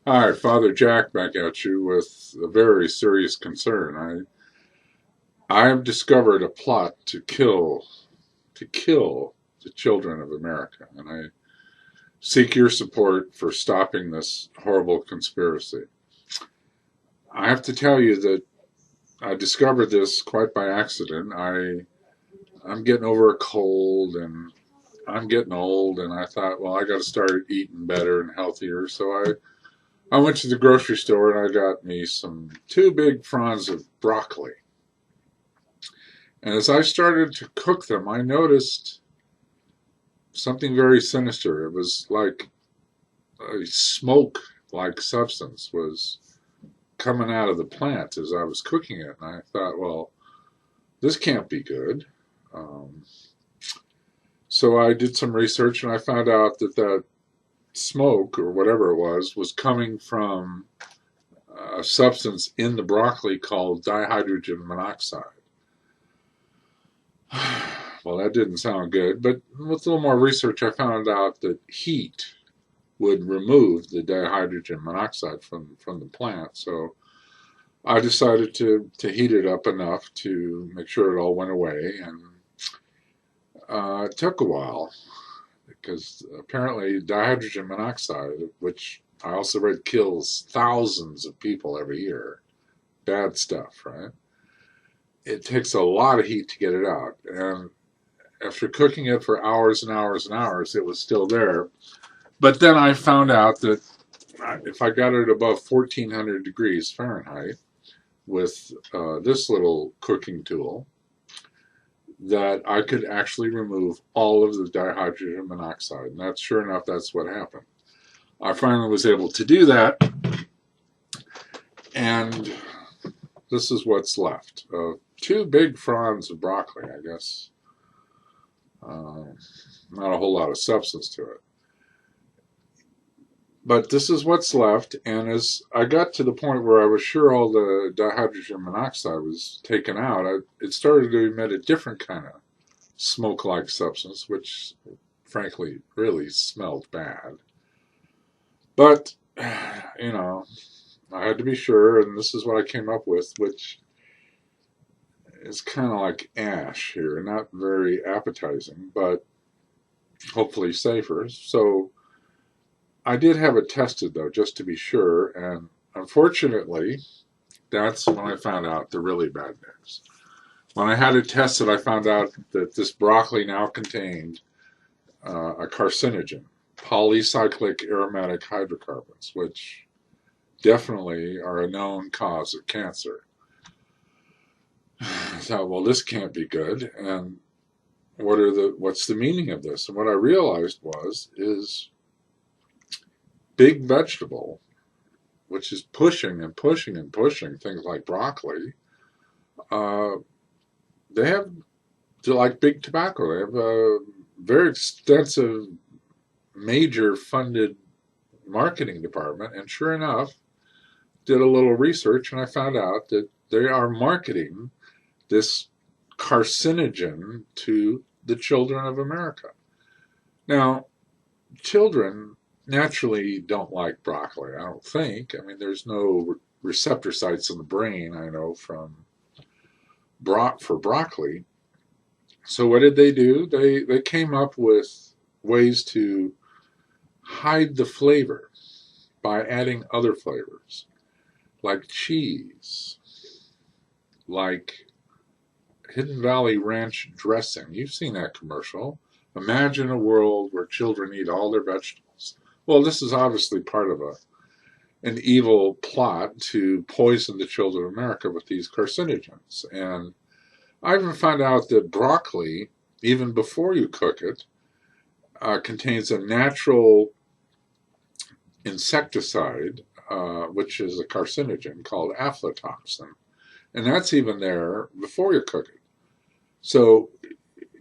Hi, Father Jack back at you with a very serious concern. I have discovered a plot to kill the children of America, and I seek your support for stopping this horrible conspiracy. I have to tell you that I discovered this quite by accident. I'm getting over a cold and I'm getting old, and I thought, well, I got to start eating better and healthier. So I went to the grocery store and I got me some two big fronds of broccoli. And as I started to cook them, I noticed something very sinister. It was like a smoke like substance was coming out of the plant as I was cooking it. And I thought, well, this can't be good. Um, so I did some research and I found out that smoke or whatever it was coming from a substance in the broccoli called dihydrogen monoxide. Well, that didn't sound good, but with a little more research, I found out that heat would remove the dihydrogen monoxide from the plant. So I decided to heat it up enough to make sure it all went away. And it took a while because apparently dihydrogen monoxide, which I also read kills thousands of people every year, bad stuff, right? It takes a lot of heat to get it out. And after cooking it for hours and hours and hours, it was still there. But then I found out that if I got it above 1400 degrees Fahrenheit with this little cooking tool, that I could actually remove all of the dihydrogen monoxide. And that's sure enough, that's what happened. I finally was able to do that, and this is what's left. Two big fronds of broccoli, I guess. Not a whole lot of substance to it. But this is what's left, and as I got to the point where I was sure all the dihydrogen monoxide was taken out, it started to emit a different kind of smoke-like substance, which frankly really smelled bad. But, you know, I had to be sure, and this is what I came up with, which is kind of like ash here, not very appetizing, but hopefully safer. So I did have it tested though, just to be sure, and unfortunately, that's when I found out the really bad news. When I had it tested, I found out that this broccoli now contained a carcinogen, polycyclic aromatic hydrocarbons, which definitely are a known cause of cancer. I thought, well, this can't be good, and what's the meaning of this? And what I realized is big vegetable, which is pushing and pushing and pushing things like broccoli. Uh, they have, like big tobacco, they have a very extensive, major funded marketing department. And sure enough, did a little research and I found out that they are marketing this carcinogen to the children of America. Now, children naturally don't like broccoli, I don't think. I mean, there's no receptor sites in the brain, I know, for broccoli. So what did they do? They came up with ways to hide the flavor by adding other flavors, like cheese, like Hidden Valley Ranch dressing. You've seen that commercial. Imagine a world where children eat all their vegetables. Well, this is obviously part of an evil plot to poison the children of America with these carcinogens. And I even found out that broccoli, even before you cook it, contains a natural insecticide, which is a carcinogen called aflatoxin. And that's even there before you cook it. So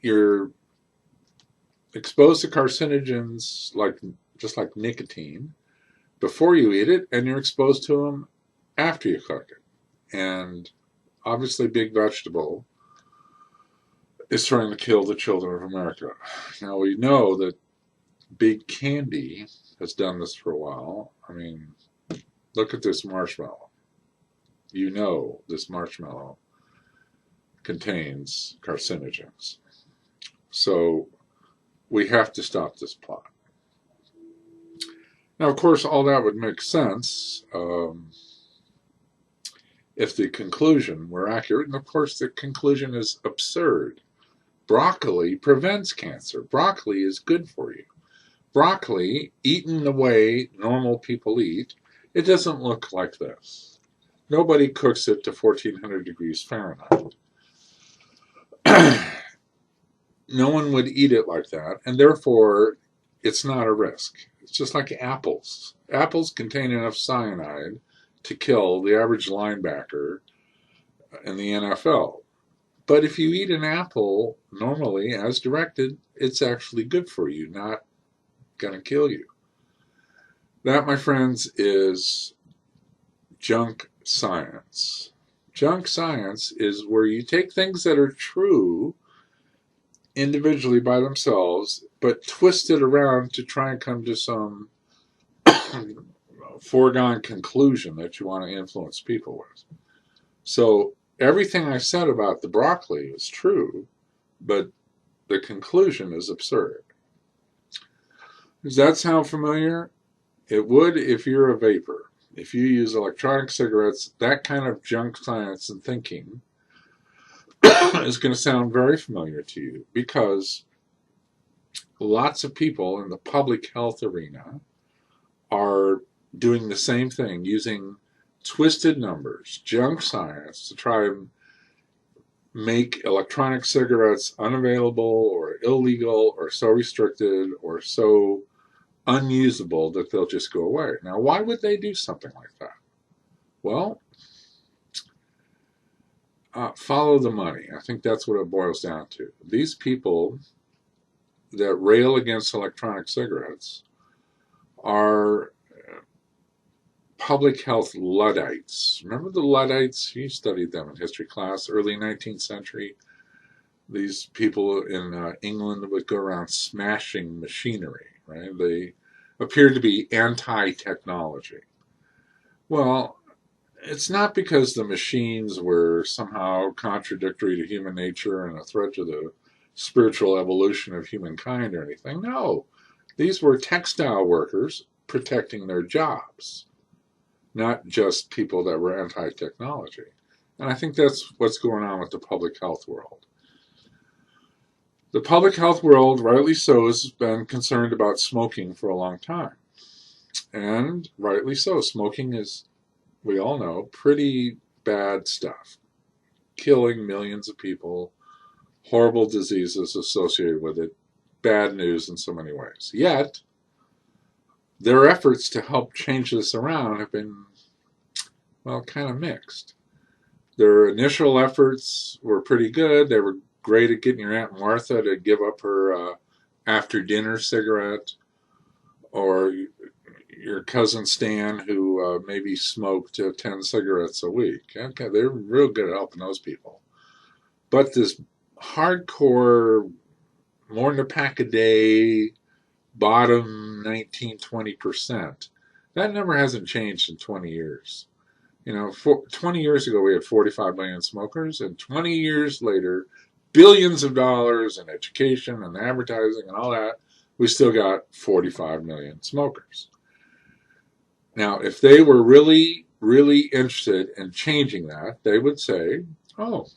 you're exposed to carcinogens just like nicotine before you eat it, and you're exposed to them after you cook it. And obviously, big vegetable is trying to kill the children of America. Now we know that big candy has done this for a while. I mean, Look at this marshmallow. You know this marshmallow contains carcinogens. So we have to stop this plot. Now, of course, all that would make sense if the conclusion were accurate. And of course, the conclusion is absurd. Broccoli prevents cancer. Broccoli is good for you. Broccoli, eaten the way normal people eat, it doesn't look like this. Nobody cooks it to 1400 degrees Fahrenheit. No one would eat it like that, and therefore it's not a risk. It's just like apples. Apples contain enough cyanide to kill the average linebacker in the NFL. But if you eat an apple normally as directed, it's actually good for you, not going to kill you. That, my friends, is junk science. Junk science is where you take things that are true individually by themselves, but twist it around to try and come to some foregone conclusion that you want to influence people with. So everything I said about the broccoli is true, but the conclusion is absurd. Does that sound familiar? It would if you're a vapor. If you use electronic cigarettes, that kind of junk science and thinking is going to sound very familiar to you, because lots of people in the public health arena are doing the same thing, using twisted numbers, junk science, to try and make electronic cigarettes unavailable or illegal or so restricted or so unusable that they'll just go away. Now, why would they do something like that? Well, follow the money. I think that's what it boils down to. These people that rail against electronic cigarettes are public health Luddites. Remember the Luddites? You studied them in history class, early 19th century. These people in England would go around smashing machinery, right? They appeared to be anti-technology. Well, it's not because the machines were somehow contradictory to human nature and a threat to the spiritual evolution of humankind or anything. No, these were textile workers protecting their jobs, not just people that were anti-technology. And I think that's what's going on with the public health world. The public health world, rightly so, has been concerned about smoking for a long time. And rightly so. Smoking is, we all know, pretty bad stuff. Killing millions of people, horrible diseases associated with it, bad news in so many ways. Yet, their efforts to help change this around have been, well, kind of mixed. Their initial efforts were pretty good. They were great at getting your Aunt Martha to give up her after-dinner cigarette, or your cousin Stan, who maybe smoked 10 cigarettes a week. Okay, they're real good at helping those people. But this hardcore, more than a pack a day, bottom 19-20%, that number hasn't changed in 20 years. 20 years ago we had 45 million smokers, and 20 years later, billions of dollars in education and advertising and all that, we still got 45 million smokers. Now, if they were really, really interested in changing that, they would say, oh,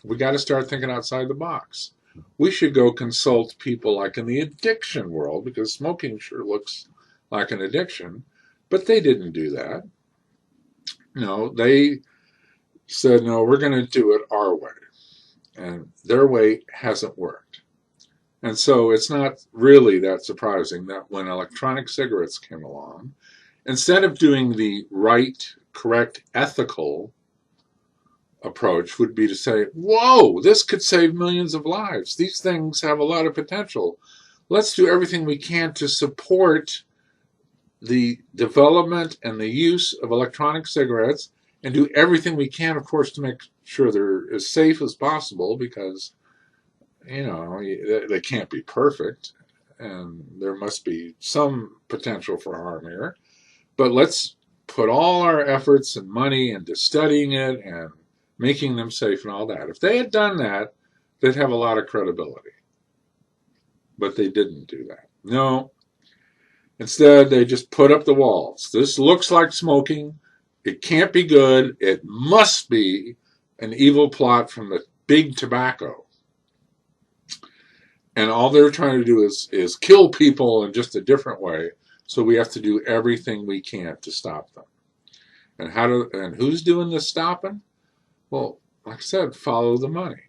we got to start thinking outside the box. We should go consult people like in the addiction world, because smoking sure looks like an addiction, but they didn't do that. No, they said, no, we're going to do it our way. And their way hasn't worked. And so it's not really that surprising that when electronic cigarettes came along, instead of doing the right, correct, ethical approach, would be to say, whoa, this could save millions of lives. These things have a lot of potential. Let's do everything we can to support the development and the use of electronic cigarettes, and do everything we can, of course, to make sure they're as safe as possible, because, they can't be perfect, and there must be some potential for harm here. But let's put all our efforts and money into studying it and making them safe and all that. If they had done that, they'd have a lot of credibility. But they didn't do that. No. Instead, they just put up the walls. This looks like smoking. It can't be good. It must be an evil plot from the big tobacco. And all they're trying to do is kill people in just a different way. So we have to do everything we can to stop them. And who's doing the stopping? Well, like I said, follow the money.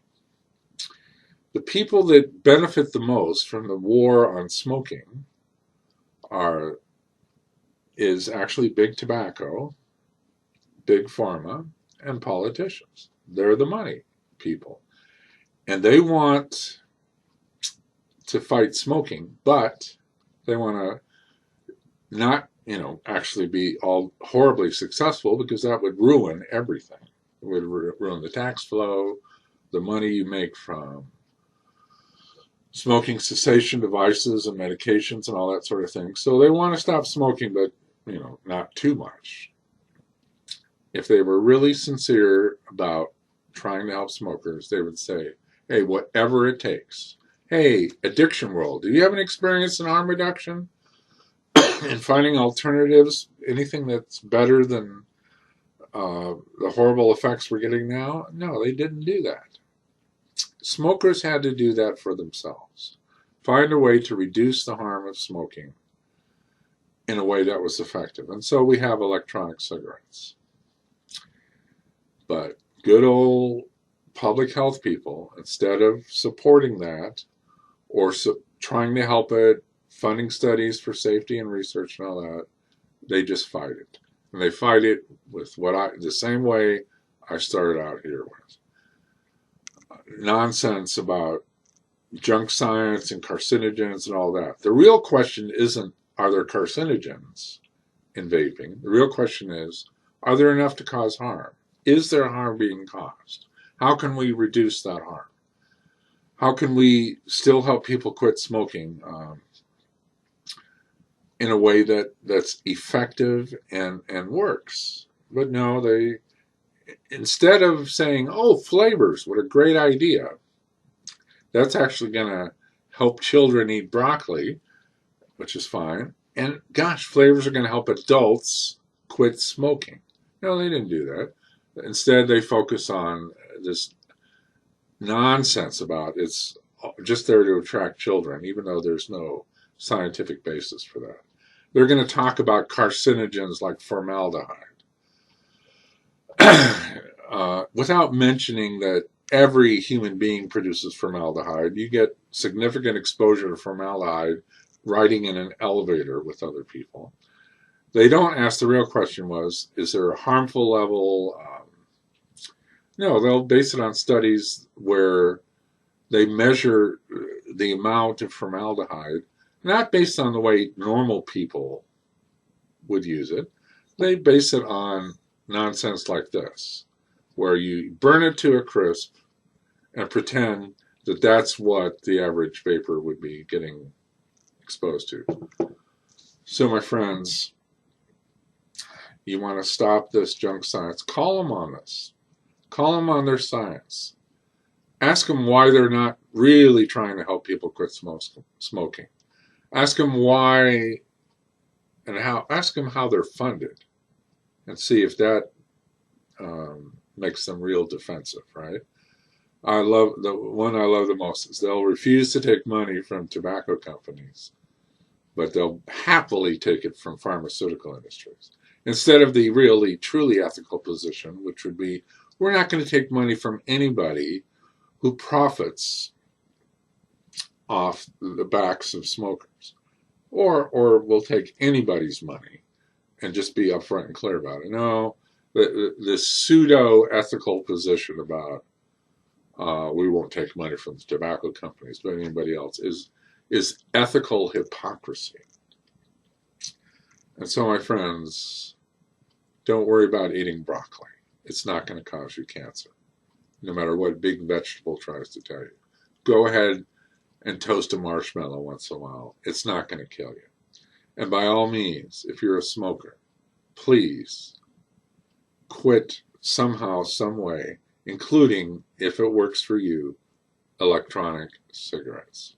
The people that benefit the most from the war on smoking is actually big tobacco, big pharma, and politicians. They're the money people. And they want to fight smoking, but they want to not, actually be all horribly successful, because that would ruin everything. It would ruin the tax flow, the money you make from smoking cessation devices and medications and all that sort of thing. So they want to stop smoking, but, not too much. If they were really sincere about trying to help smokers, they would say, hey, whatever it takes. Hey, Addiction World, do you have an experience in harm reduction? In finding alternatives, anything that's better than the horrible effects we're getting now? No, they didn't do that. Smokers had to do that for themselves. Find a way to reduce the harm of smoking in a way that was effective. And so we have electronic cigarettes. But good old public health people, instead of supporting that or trying to help it, funding studies for safety and research and all that, they just fight it. And they fight it with the same way I started out here with. Nonsense about junk science and carcinogens and all that. The real question isn't, are there carcinogens in vaping? The real question is, are there enough to cause harm? Is there harm being caused? How can we reduce that harm? How can we still help people quit smoking in a way that's effective and works? But no, they, instead of saying, oh, flavors, what a great idea. That's actually going to help children eat broccoli, which is fine. And gosh, flavors are going to help adults quit smoking. No, they didn't do that. Instead, they focus on this nonsense about it's just there to attract children, even though there's no scientific basis for that. They're going to talk about carcinogens like formaldehyde without mentioning that every human being produces formaldehyde. You get significant exposure to formaldehyde riding in an elevator with other people. They don't ask the real question is there a harmful level? No, they'll base it on studies where they measure the amount of formaldehyde, not based on the way normal people would use it. They base it on nonsense like this, where you burn it to a crisp and pretend that that's what the average vapor would be getting exposed to. So, my friends, you want to stop this junk science, call them on this. Call them on their science. Ask them why they're not really trying to help people quit smoking. Ask them why and how. Ask them how they're funded, and see if that makes them real defensive, right? The one I love the most is they'll refuse to take money from tobacco companies, but they'll happily take it from pharmaceutical industries. Instead of the really, truly ethical position, which would be, we're not going to take money from anybody who profits off the backs of smokers. Or we'll take anybody's money and just be upfront and clear about it. No, the pseudo-ethical position about we won't take money from the tobacco companies, but anybody else is ethical hypocrisy. And so, my friends, don't worry about eating broccoli. It's not going to cause you cancer, no matter what big vegetable tries to tell you. Go ahead and toast a marshmallow once in a while. It's not going to kill you. And by all means, if you're a smoker, please quit somehow, some way, including, if it works for you, electronic cigarettes.